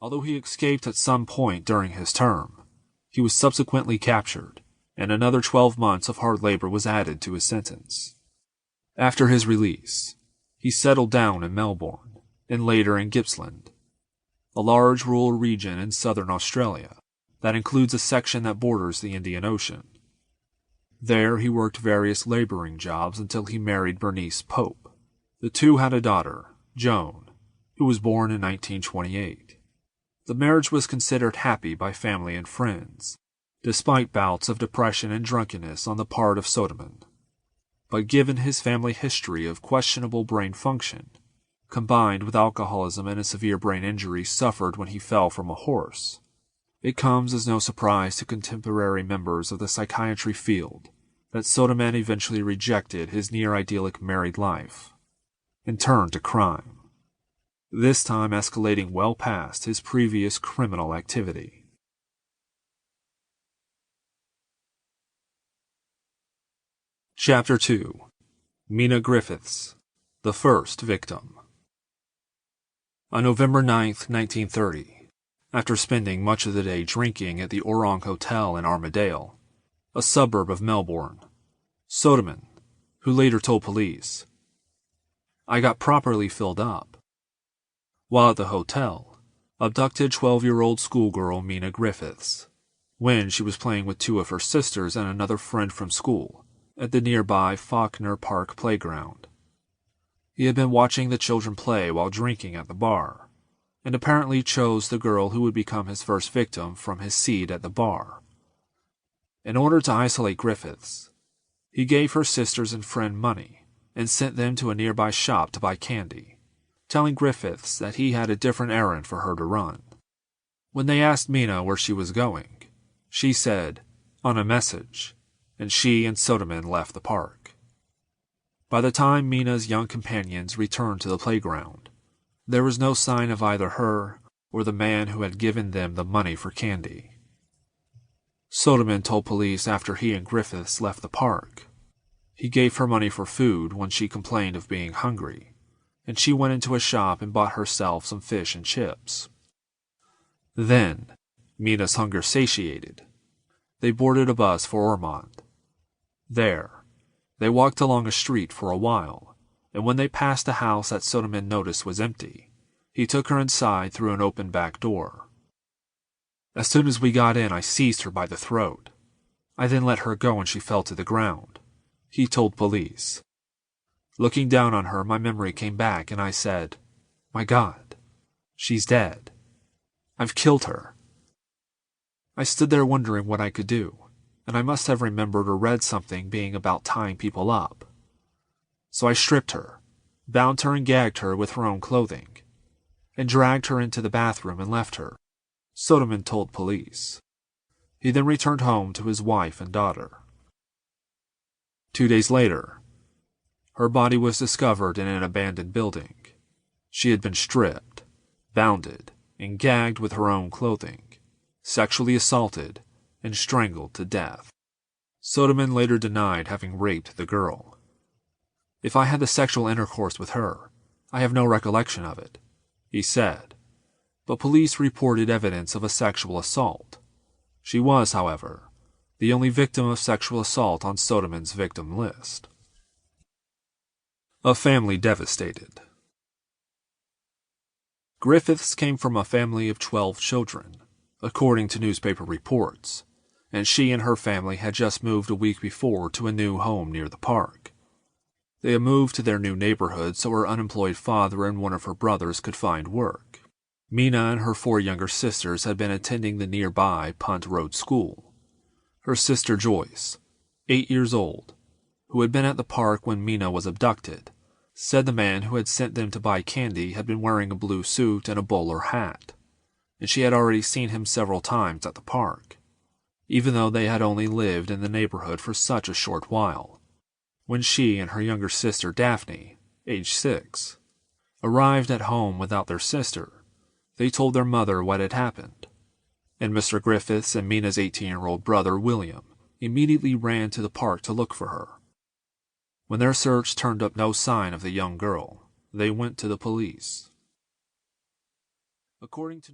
Although he escaped at some point during his term, he was subsequently captured, and another 12 months of hard labor was added to his sentence. After his release, he settled down in Melbourne, and later in Gippsland, a large rural region in southern Australia that includes a section that borders the Indian Ocean. There he worked various laboring jobs until he married Bernice Pope. The two had a daughter, Joan, who was born in 1928. The marriage was considered happy by family and friends, despite bouts of depression and drunkenness on the part of Sodeman. But given his family history of questionable brain function, combined with alcoholism and a severe brain injury suffered when he fell from a horse, it comes as no surprise to contemporary members of the psychiatry field that Sodeman eventually rejected his near-idyllic married life and turned to crime, this time escalating well past his previous criminal activity. Chapter 2. Mena Griffiths, the first victim. On November 9, 1930, after spending much of the day drinking at the Orang Hotel in Armadale, a suburb of Melbourne, Sodeman, who later told police, "I got properly filled up," while at the hotel, abducted 12-year-old schoolgirl Mena Griffiths, when she was playing with two of her sisters and another friend from school at the nearby Faulkner Park playground. He had been watching the children play while drinking at the bar, and apparently chose the girl who would become his first victim from his seat at the bar. In order to isolate Griffiths, he gave her sisters and friend money and sent them to a nearby shop to buy candy, telling Griffiths that he had a different errand for her to run. When they asked Mena where she was going, she said, "On a message," and she and Sodeman left the park. By the time Mena's young companions returned to the playground, there was no sign of either her or the man who had given them the money for candy. Sodeman told police after he and Griffiths left the park, he gave her money for food when she complained of being hungry, and she went into a shop and bought herself some fish and chips. Then, Mena's hunger satiated, they boarded a bus for Ormond. There, they walked along a street for a while, and when they passed a house that Sodeman noticed was empty, he took her inside through an open back door. "As soon as we got in, I seized her by the throat. I then let her go and she fell to the ground," he told police. "Looking down on her, my memory came back and I said, 'My God, she's dead. I've killed her.' I stood there wondering what I could do, and I must have remembered or read something being about tying people up. So I stripped her, bound her and gagged her with her own clothing, and dragged her into the bathroom and left her," Sodeman told police. He then returned home to his wife and daughter. 2 days later, her body was discovered in an abandoned building. She had been stripped, bounded, and gagged with her own clothing, sexually assaulted, and strangled to death. Sodeman later denied having raped the girl. "If I had the sexual intercourse with her, I have no recollection of it," he said, but police reported evidence of a sexual assault. She was, however, the only victim of sexual assault on Sodeman's victim list. A family devastated. Griffiths came from a family of 12 children, according to newspaper reports, and she and her family had just moved a week before to a new home near the park. They had moved to their new neighborhood so her unemployed father and one of her brothers could find work. Mena and her 4 younger sisters had been attending the nearby Punt Road School. Her sister Joyce, 8 years old, who had been at the park when Mena was abducted, said the man who had sent them to buy candy had been wearing a blue suit and a bowler hat, and she had already seen him several times at the park, even though they had only lived in the neighborhood for such a short while. When she and her younger sister Daphne, age 6, arrived at home without their sister, they told their mother what had happened, and Mr. Griffiths and Mena's 18-year-old brother William immediately ran to the park to look for her. When their search turned up no sign of the young girl, they went to the police. According to